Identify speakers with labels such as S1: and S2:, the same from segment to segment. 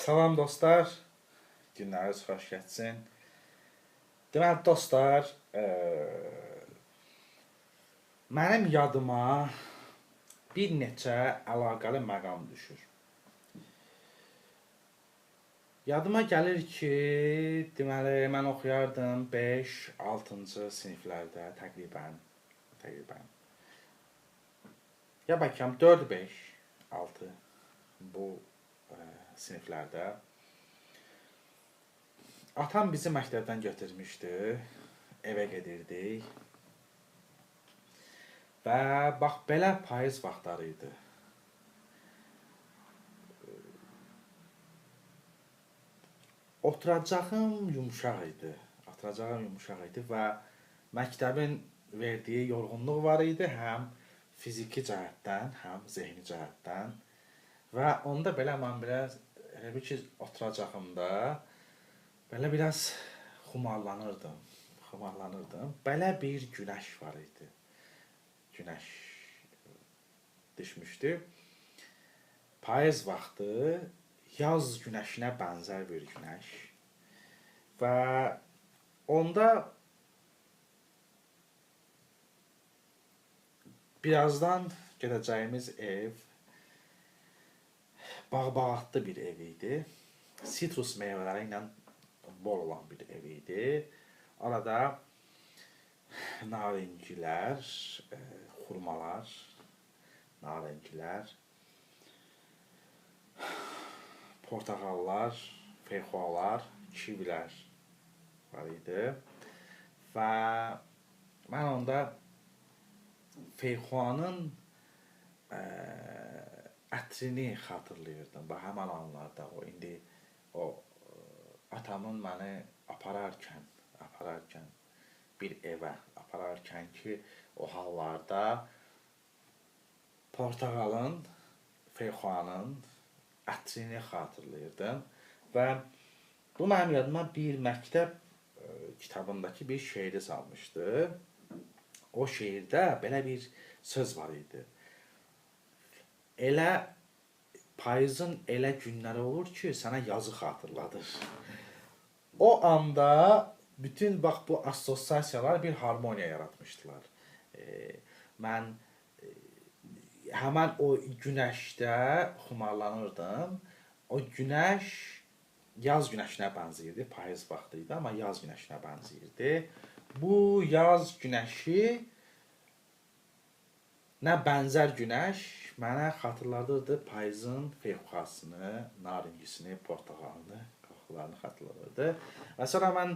S1: Salam dostlar, günləriniz xoş geçsin. Deməli dostlar, mənim yadıma bir neçə əlaqəli məqam düşür. Yadıma gəlir ki, deməli mən oxuyardım 5-6-cı siniflərdə təqribən. Ya bəlkə 4-5-6 bu siniflərdə. Atam bizi məktəbdən götürmüşdü, evə gedirdik. Və bax belə payız vaxtları idi. Oturacağım yumşaq idi və məktəbin verdiyi yorğunluq var idi, həm fiziki cəhətdən, həm zehni cəhətdən. Və onda belə mən biraz elə bir ki, oturacağımda belə biraz xumarlanırdım. Belə bir günəş var idi. Günəş düşmüşdü. Payız vaxtı yaz günəşinə bənzər bir günəş. Və onda birazdan gedəcəyimiz ev bağ-bağatlı bir ev idi. Sitrus meyvələri ilə bol olan bir ev idi. Arada narıncilər, xurmalar, portağallar, feyxualar, kivilər var idi. Və mən onda feyxuanın ətrini xatırlayırdım. Bax, həmən anlarda o atamın məni apararkən bir evə apararkən ki, o hallarda portağalın, feyxuanın ətrini xatırlayırdım. Və bu mənim yadıma bir məktəb kitabındakı bir şeiri salmışdı. O şeirdə belə bir söz var idi. Elə payızın elə günləri olur ki, sənə yazı xatırladır. O anda bütün bax bu assosiasiyalar bir harmoniya yaratmışdılar. Mən həmən o günəşdə xumarlanırdım. O günəş yaz günəşinə bənzəyirdi. Payız vaxtı idi, amma yaz günəşinə bənzəyirdi. Bu yaz günəşi nə bənzər günəş mənə xatırladırdı payızın feyxuasını, narincisini, portağalını, qoxularını xatırladırdı. Və sonra mən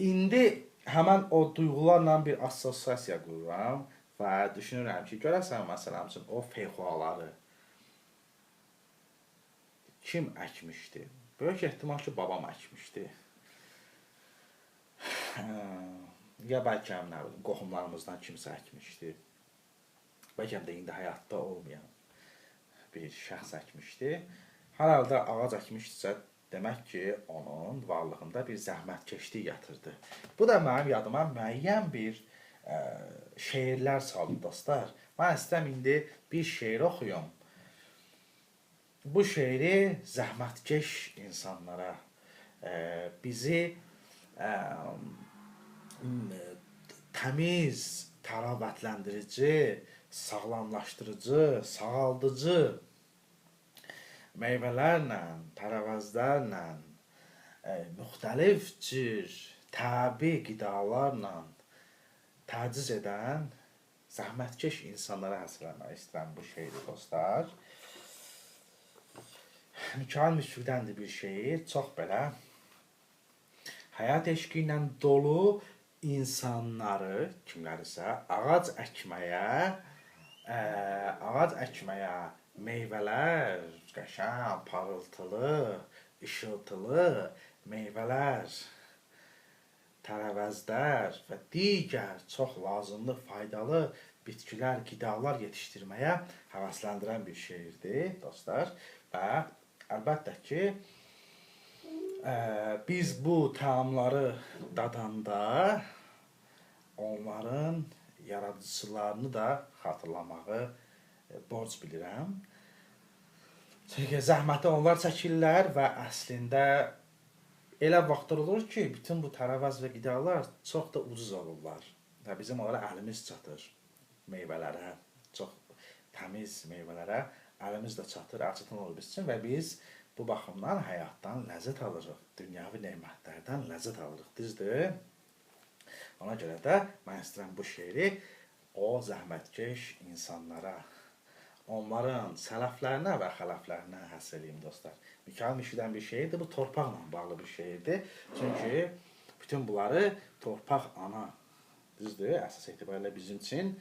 S1: indi həmən o duyğularla bir assosiasiya qururam və düşünürəm ki, görəsən məsələn üçün o feyxuaları kim əkmişdi? Böyük ehtimal ki, babam əkmişdi. Ya bəlkə qohumlarımızdan kimsə əkmişdi. Bəlkə də indi həyatda olmayan bir şəxs əkmişdi. Hər halda ağac əkmişdirsə, demək ki, onun varlığında bir zəhmətkeşlik yatırdı. Bu da mənim yadıma müəyyən bir şeirlər saldı dostlar. Mən istəyirəm indi bir şeir oxuyum. Bu şeiri zəhmətkeş insanlara, bizi təmiz, təravətləndirici, sağlamlaşdırıcı, sağaldıcı meyvələrlə, tərəvəzlərlə, müxtəlif cür təbii qidalarla təciz edən zəhmətkeş insanlara həsrləmək istəyirəm bu şeiri dostlar. Mikail Müsvidəndir bir şeir, çox belə həyat eşqi ilə dolu insanları, kimlərisə ağac əkməyə, meyvələr, qəşəng, parıltılı, işıltılı meyvələr, tərəvəzlər və digər çox lazımlı, faydalı bitkilər, qidalar yetişdirməyə həvəsləndirən bir şeirdir dostlar. Və əlbəttə ki, biz bu təamları dadanda onların yaradıcılarını da xatırlamağı borc bilirəm. Çünki zəhməti onlar çəkirlər və əslində elə vaxtlar olur ki, bütün bu tərəvəz və qidalar çox da ucuz olurlar. Və bizim onlara əlimiz çatır meyvələrə, çox təmiz meyvələrə əlimiz də çatır, açıqdan olur biz üçün və biz bu baxımdan həyatdan ləzzət alırıq, dünyavi nemətlərdən ləzzət alırıq, düzdür? Ona görə də mən istəyirəm bu şeiri o zəhmətkeş insanlara, onların sələflərinə və xələflərinə həsr edeyim dostlar. Mikail Mişidən bir şeirdir, bu torpaqla bağlı bir şeirdir. Çünki bütün bunları torpaq ana, düzdür, əsas etibarilə bizim üçün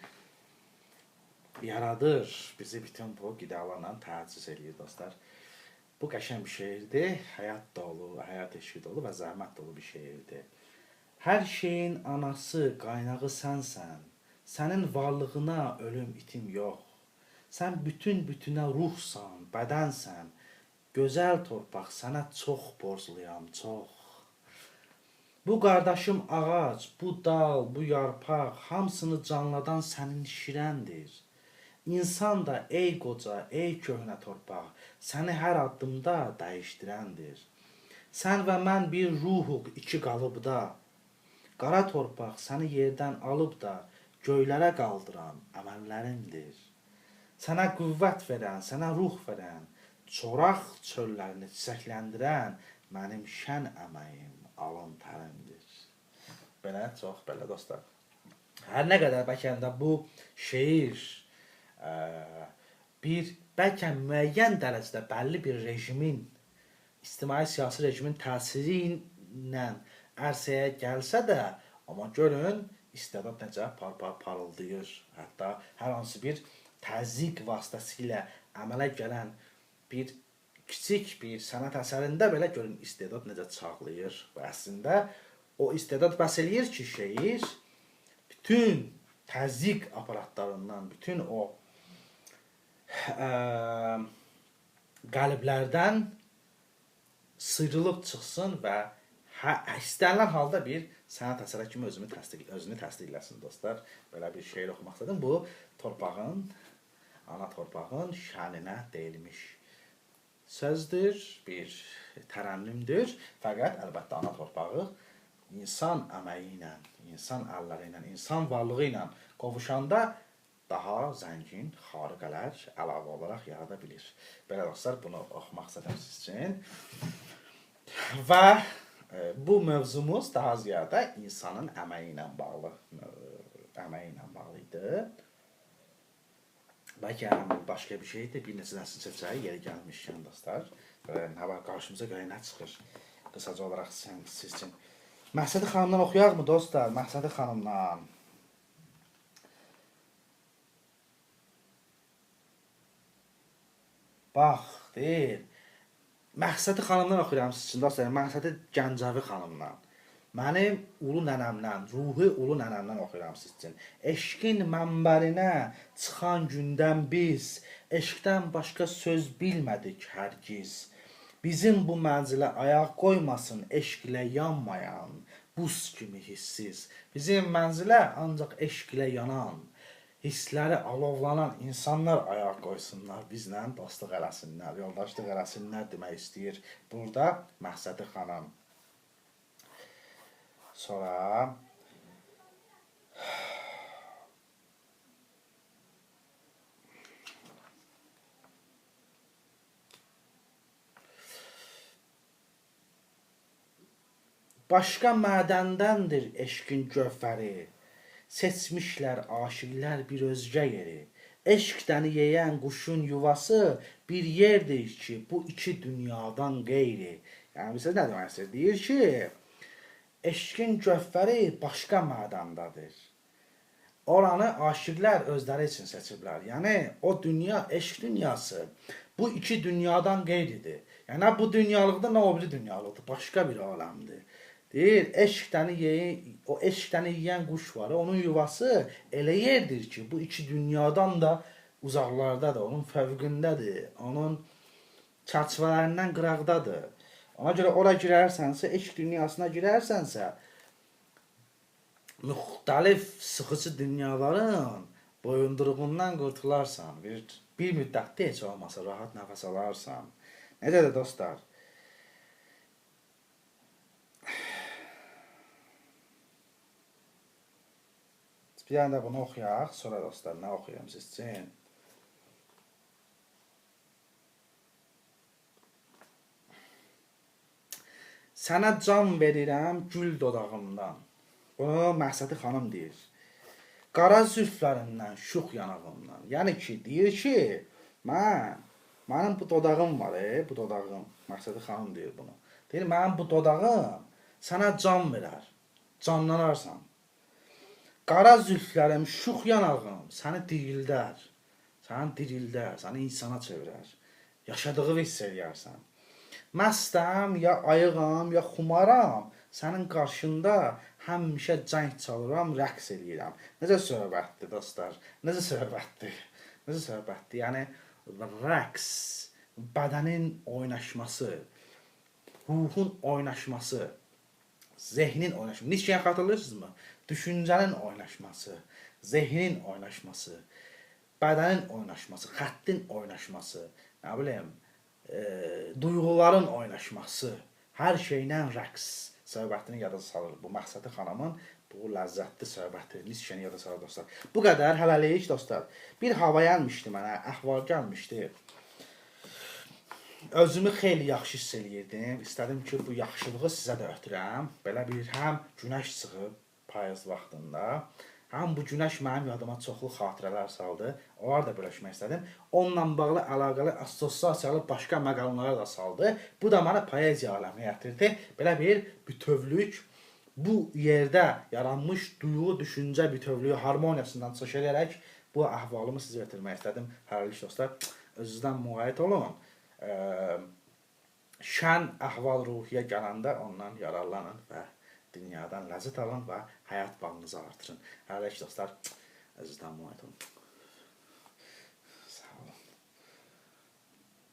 S1: yaradır, bizi bütün bu qidalarla təchiz edir dostlar. Bu qəşəng bir şeirdir, həyat dolu, həyat eşqi dolu və zəhmət dolu bir şeirdir. Hər şeyin anası, qaynağı sənsən, sənin varlığına ölüm itim yox. Sən bütün-bütünə ruhsan, bədənsən, gözəl torpaq, sənə çox borcluyam, çox. Bu qardaşım ağac, bu dal, bu yarpaq, hamısını canladan sənin şirəndir. İnsan da ey qoca, ey köhnə torpaq, səni hər addımda dəyişdirəndir. Sən və mən bir ruhuq iki qalıbda, qara torpaq səni yerdən alıb da göylərə qaldıran əməllərindir. Sənə qüvvət verən, sənə ruh verən, çoraq çöllərini çiçəkləndirən mənim şən əməyim, alın tərimdir. Belə, çox belə dostlar. Hər nə qədər bəlkə də bu şeir bir bəlkə müəyyən dərəcədə bəlli bir rejimin, ictimai-siyasi rejimin təsiri ilə ərsəyə gəlsə də, amma görün, istedad necə parıldayır. Hətta hər hansı bir təzyiq vasitəsilə əmələ gələn bir kiçik bir sənət əsərində belə görün, istedad necə çağlayır. Və əslində o istedad bəs eləyir ki, şeir bütün təzyiq aparatlarından, bütün o qəliblərdən sıyrılıb çıxsın və istənilən halda bir sənət əsəri kimi özünü təsdiqləsin dostlar. Belə bir şeir oxumaq istədim. Bu torpağın, ana torpağın şəninə deyilmiş sözdür, bir tərənnümdür. Fəqət əlbəttə ana torpağı insan əməyi ilə, insan əlləri ilə, insan varlığı ilə qovuşanda daha zəngin xariqələr əlavə olaraq yarada bilir. Belə dostlar, bunu oxumaq istədim siz üçün. Və bu mövzumuz daha ziyadə insanın əməyi ilə bağlı idi. Bəlkə başqa bir şeydir, bir neçə nəsil çəkəcəyi yeri gəlmişkən dostlar. Nə var, qarşımıza görə nə çıxır? Qısaca olaraq siz üçün. Məhsədi xanımdan oxuyaq mı dostlar? Məhsədi xanımdan. Bax, deyir. Məhsədi xanımdan oxuyuram siz üçün dostlar. Məhsədi Gəncəvi xanımdan. Mənim ulu nənəmdən, ruhi ulu nənəmdən oxuyuram siz üçün. Eşqin mənbərinə çıxan gündən biz eşqdən başqa söz bilmədik hərgiz. Bizim bu mənzilə ayaq qoymasın eşq ilə yanmayan, buz kimi hissiz. Bizim mənzilə ancaq eşq ilə yanan, hissləri alovlanan insanlar ayaq qoysunlar, bizlə dostluq eləsinlər, yoldaşlıq eləsinlər demək istəyir burada Məhsədi xanım. Sonra başqa mədəndəndir eşqin gövhəri, seçmişlər aşiqlər bir özgə yeri. Eşqdəni yeyən quşun yuvası bir yerdir ki, bu iki dünyadan qeyri. Yəni, bizə nə demək istəyir? Deyir ki, eşqin gövhəri başqa mədəndadır. Oranı aşiqlər özləri üçün seçiblər. Yəni, o dünya, eşq dünyası bu iki dünyadan qeyridir. Yəni, bu dünyalıqda nə o biri dünyalıqdır, başqa bir aləmdir. Deyir, o eşqdəni yeyən quş var, onun yuvası elə yerdir ki, bu iki dünyadan da uzaqlardadır, onun fövqündədir, onun çərçivələrindən qıraqdadır. Ona görə ora girərsənsə, eşq dünyasına girərsənsə, müxtəlif sıxıcı dünyaların boyunduruğundan qurtularsan. bir müddətdə heç olmasa rahat nəfəs alarsan. Necə də dostlar? Bir dənə də bunu oxuyaq, sonra dostlar nə oxuyam siz üçün? Sənə can verirəm gül dodağımdan. Bunu Məhsəti xanım deyir. Qara zülflərindən, şux yanağımdan. Yəni ki, deyir ki, mənim bu dodağım var, bu dodağım. Məhsəti xanım deyir bunu. Deyir, mənim bu dodağım sənə can verər, canlanarsan. Qara zülflərim, şux yanağım səni dirildər, səni insana çevirər. Yaşadığını hiss eləyərsən. Məstəm, ya ayığam, ya xumaram, sənin qarşında həmişə cəng çalıram, rəqs eləyirəm. Necə söhbətdir, dostlar? Necə söhbətdir? Yəni, rəqs, bədənin oynaşması, ruhun oynaşması, zehnin oynaşması. Nietzsche'yi xatırlayırsınızmı? Düşüncənin oynaşması, zehnin oynaşması, bədənin oynaşması, xəttin oynaşması, nə bileyim, duyğuların oynaşması, hər şeylə rəqs söhbətini yada salır. Bu Məhsəti xanımın bu ləzzətli söhbəti, Nietzsche'ni yada salır dostlar. Bu qədər hələlik dostlar. Bir hava gəlmişdi mənə, əhval gəlmişdi. Özümü xeyli yaxşı hiss eləyirdim. İstədim ki, bu yaxşılığı sizə də ötürəm. Belə bir həm günəş çıxıb payız vaxtında, həm bu günəş mənim yadıma çoxlu xatirələr saldı. Onları da bölüşmək istədim. Onunla bağlı əlaqəli assosiasiyalı başqa məqalələri da saldı. Bu da mənə poeziya aləminə gətirdi. Belə bir bütövlük, bu yerdə yaranmış duyğu, düşüncə bütövlüyü harmoniyasından çıxış edərək bu əhvalımı sizə ötürmək istədim. Hələlik dostlar, özünüzdən müğayət olun. Şən əhval-ruhiyyə gələndə ondan yararlanın və dünyadan ləzzət alın və həyat bağınızı artırın. Hələlik dostlar, özünüzdən müğayət olun.